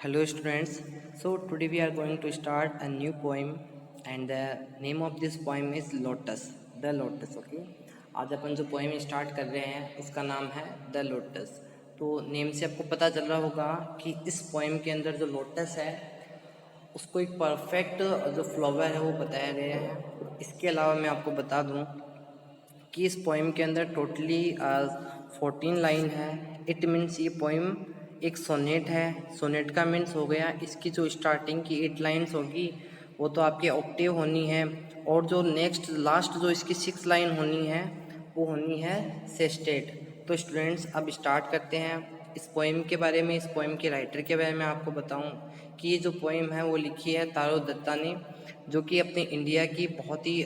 Hello students, so today we are going to start a new poem and the name of this poem is Lotus, The Lotus, okay। आज अपन जो poem start कर रहे हैं उसका नाम है The Lotus। तो नेम से आपको पता चल रहा होगा कि इस poem के अंदर जो लोटस है उसको एक परफेक्ट जो फ्लावर है वो बताया गया है। इसके अलावा मैं आपको बता दूं कि इस पोइम के अंदर टोटली 14 लाइन है। इट मीन्स ये पोइम एक सोनेट है। सोनेट का मीन्स हो गया इसकी जो स्टार्टिंग की 8 लाइन्स होगी वो तो आपके ऑक्टेव होनी है, और जो नेक्स्ट लास्ट जो इसकी 6 लाइन होनी है वो होनी है सेस्टेट। तो स्टूडेंट्स अब स्टार्ट करते हैं इस पोइम के बारे में। इस पोइम के राइटर के बारे में आपको बताऊं कि ये जो पोइम है वो लिखी है तारो दत्ता ने, जो कि अपने इंडिया की बहुत ही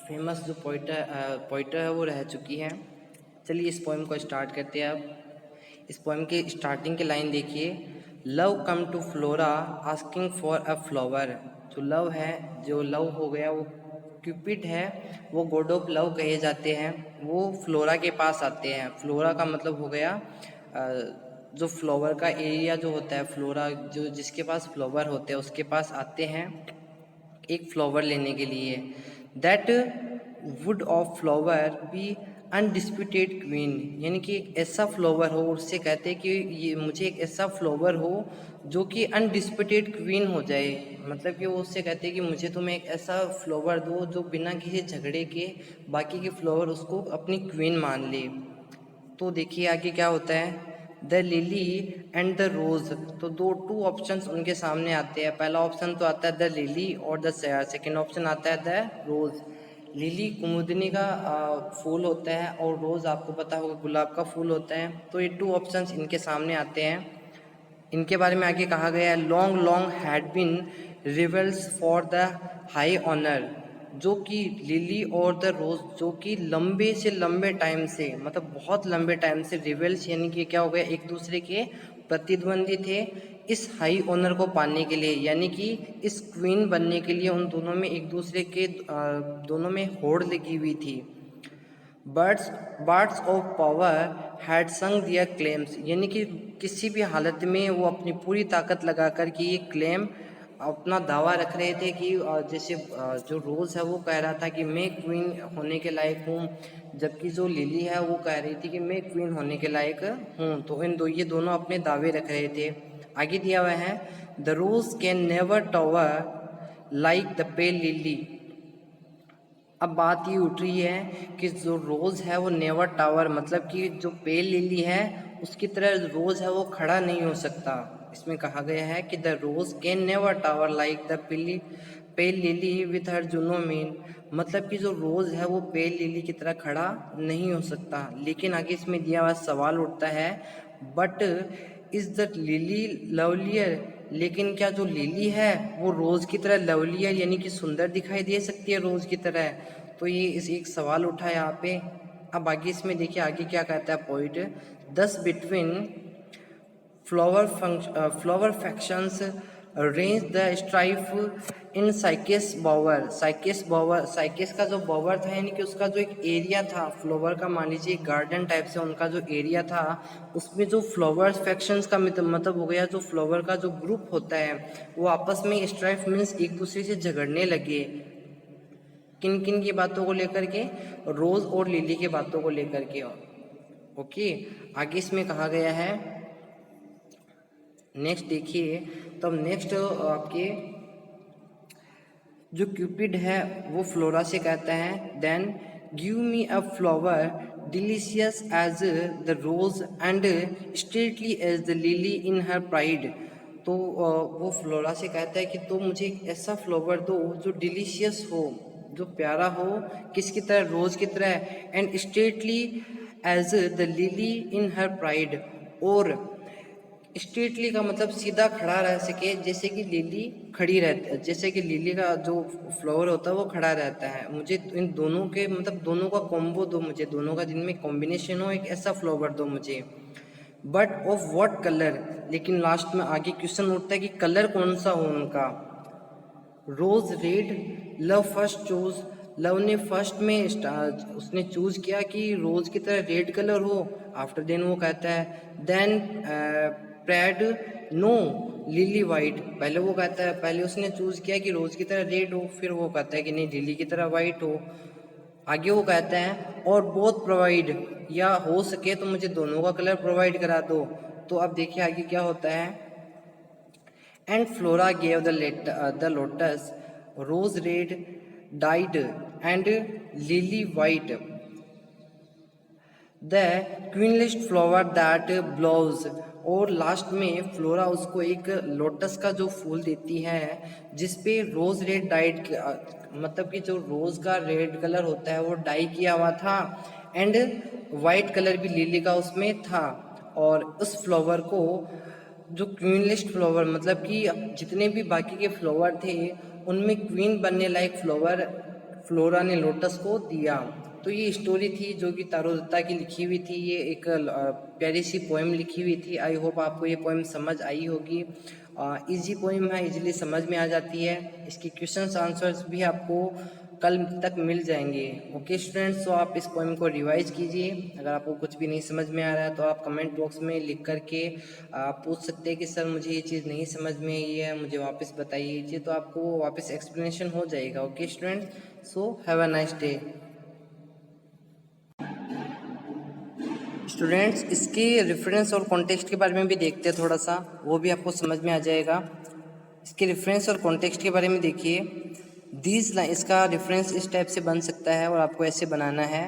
फेमस जो पोइटर है वो रह चुकी है। चलिए इस पोएम को स्टार्ट करते हैं। अब इस पोएम के स्टार्टिंग की लाइन देखिए, love come to Flora asking for a flower. जो लव है, जो लव हो गया वो क्यूपिड है, वो गॉड ऑफ लव कहे जाते हैं। वो फ्लोरा के पास आते हैं। फ्लोरा का मतलब हो गया जो फ्लावर का एरिया जो होता है, फ्लोरा जो जिसके पास फ्लावर होते हैं उसके पास आते हैं एक फ्लावर लेने के लिए। That would of flower be undisputed queen, यानी कि एक ऐसा फ्लावर हो, उससे कहते हैं कि ये मुझे एक ऐसा फ्लावर हो जो कि अनडिस्प्यूटेड क्वीन हो जाए। मतलब कि वो उससे कहते हैं कि मुझे तुम्हें एक ऐसा फ्लावर दो जो बिना किसी झगड़े के बाकी के फ्लावर उसको अपनी क्वीन मान ले। तो देखिए आगे क्या होता है, द लिली एंड द रोज। तो दो टू ऑप्शंस उनके सामने आते हैं। पहला ऑप्शन तो आता है द लिली और द सेकंड ऑप्शन आता है द रोज। लिली कुमुदनी का फूल होता है और रोज आपको पता होगा गुलाब का फूल होता है। तो ये टू ऑप्शंस इनके सामने आते हैं। इनके बारे में आगे कहा गया है, long long had been rivals for the high honour. जो कि लिली और द रोज जो कि लंबे से लंबे टाइम से, मतलब बहुत लंबे टाइम से, रिवेल्स यानी कि क्या हो गया, एक दूसरे के प्रतिद्वंदी थे इस हाई ऑनर को पाने के लिए, यानी कि इस क्वीन बनने के लिए उन दोनों में एक दूसरे के दोनों में होड़ लगी हुई थी। Birds birds of power had संग दियर क्लेम्स, यानी कि किसी भी हालत में वो अपनी पूरी ताकत लगा कर के ये क्लेम अपना दावा रख रहे थे कि जैसे जो रोज़ है वो कह रहा था कि मैं क्वीन होने के लायक हूँ, जबकि जो लिली है वो कह रही थी कि मैं क्वीन होने के लायक हूँ। तो ये दोनों अपने दावे रख रहे थे। आगे दिया हुआ है, the rose can never tower like the pale lily. अब बात ये उठ रही है कि जो रोज़ है वो नेवर टावर, मतलब कि जो पेल लिली है उसकी तरह रोज़ है वो खड़ा नहीं हो सकता। इसमें कहा गया है कि the rose can never tower like the pale lily with her Juno mien, मतलब कि जो रोज़ है वो पेल लिली की तरह खड़ा नहीं हो सकता। लेकिन आगे इसमें दिया हुआ सवाल उठता है, but is the lily lovelier, लेकिन क्या जो लिली है वो रोज़ की तरह लवलियर यानी कि सुंदर दिखाई दे सकती है रोज़ की तरह? तो ये इस एक सवाल उठा है यहाँ पे। अब आगे इसमें देखिए आगे क्या कहता है poet, thus between flower factions rage the strife in साइकेस बॉवर। साइकेस का जो बॉवर था, यानी कि उसका जो एक एरिया था फ्लावर का, मान लीजिए गार्डन टाइप से उनका जो एरिया था, उसमें जो फ्लावर फैक्शंस का मतलब हो गया जो फ्लावर का जो ग्रुप होता है वो आपस में स्ट्राइफ मीन्स एक दूसरे से झगड़ने लगे। किन किन की बातों को लेकर के? रोज और लिली की बातों को लेकर के। ओके, आगे इसमें कहा गया है, नेक्स्ट देखिए। तो अब नेक्स्ट आपके जो क्यूपिड है वो फ्लोरा से कहता है, then give me a flower delicious as the rose and stately as the lily in her pride. तो वो फ्लोरा से कहता है कि तो मुझे एक ऐसा फ्लावर दो जो डिलीशियस हो, जो प्यारा हो, किसकी तरह? रोज की तरह, and stately as the lily in her pride, और स्ट्रेटली का मतलब सीधा खड़ा रह सके, जैसे कि लिली खड़ी रहती है, जैसे कि लिली का जो फ्लावर होता है वो खड़ा रहता है। मुझे इन दोनों के मतलब दोनों का कॉम्बो दो, मुझे दोनों का जिनमें कॉम्बिनेशन हो, एक ऐसा फ्लावर दो मुझे। बट ऑफ व्हाट कलर, लेकिन लास्ट में आगे क्वेश्चन उठता है कि कलर कौन सा हो उनका। Rose red love first chose, love ने फर्स्ट में उसने चूज किया कि रोज की तरह रेड कलर हो। आफ्टर देन वो कहता है, then pray no lily white. पहले वो कहता है, पहले उसने चूज किया कि रोज की तरह रेड हो, फिर वो कहता है कि नहीं लिली की तरह वाइट हो। आगे वो कहता है और बोथ प्रोवाइड, या हो सके तो मुझे दोनों का कलर प्रोवाइड करा दो। तो अब देखिए आगे क्या होता है। And Flora gave the lotus rose red dyed and lily white the queenliest flower that blows. और लास्ट में फ्लोरा उसको एक लोटस का जो फूल देती है जिसपे रोज रेड डाइड, मतलब कि जो रोज का रेड कलर होता है वो डाई किया हुआ था, एंड वाइट कलर भी लिली का उसमें था। और उस फ्लावर को जो क्वीन लिस्ट फ्लावर, मतलब कि जितने भी बाकी के फ्लावर थे उनमें क्वीन बनने लायक फ्लावर फ्लोरा ने लोटस को दिया। तो ये स्टोरी थी जो कि तारो दत्ता की लिखी हुई थी। ये एक प्यारी सी पोएम लिखी हुई थी। आई होप आपको ये पोएम समझ आई होगी। इजी पोएम है, इजीली समझ में आ जाती है। इसकी क्वेश्चंस आंसर्स भी आपको कल तक मिल जाएंगे। ओके स्टूडेंट्स, तो आप इस पोएम को रिवाइज कीजिए। अगर आपको कुछ भी नहीं समझ में आ रहा है तो आप कमेंट बॉक्स में लिख करके पूछ सकते हैं कि सर मुझे ये चीज़ नहीं समझ में आई है, मुझे वापस बताइए। तो आपको वापस एक्सप्लेनेशन हो जाएगा। Okay students, so have a nice day. Students, इसके रेफरेंस और कॉन्टेक्स्ट के बारे में भी देखते हैं थोड़ा सा, वो भी आपको समझ में आ जाएगा। इसके रेफरेंस और कॉन्टेक्स्ट के बारे में देखिए। दीज लाइन, इसका रेफरेंस इस टाइप से बन सकता है और आपको ऐसे बनाना है।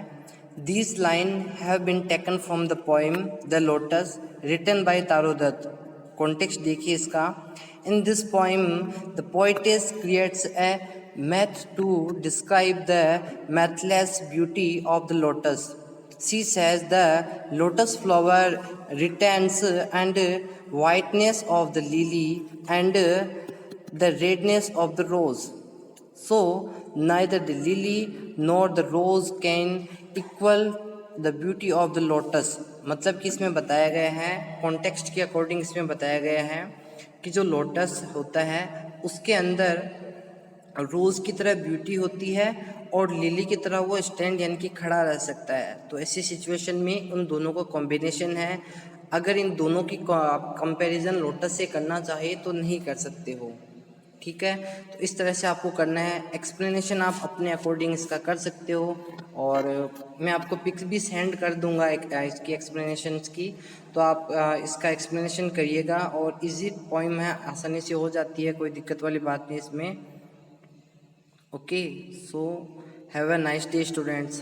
These line have been taken from the poem the lotus written by Toru Dutt. Context देखिए इसका। In this poem the poetess creates a myth to describe the mythless beauty of the lotus. She says the lotus flower retains and whiteness of the lily and the redness of the rose. So neither the lily nor the rose can equal the beauty of the lotus. मतलब कि इसमें बताया गया है, context के according इसमें बताया गया है कि जो लोटस होता है उसके अंदर रोज़ की तरह ब्यूटी होती है और लिली की तरह वो स्टैंड यानी कि खड़ा रह सकता है। तो ऐसी सिचुएशन में उन दोनों का कॉम्बिनेशन है। अगर इन दोनों की कंपैरिजन लोटस से करना चाहे तो नहीं कर सकते हो। ठीक है, तो इस तरह से आपको करना है। एक्सप्लेनेशन आप अपने अकॉर्डिंग इसका कर सकते हो और मैं आपको पिक्स भी सेंड कर दूंगा इसकी एक्सप्लेनेशन की। तो आप इसका एक्सप्लेनेशन करिएगा और इजी पोएम है, आसानी से हो जाती है, कोई दिक्कत वाली बात नहीं इसमें। Okay, so have a nice day, students.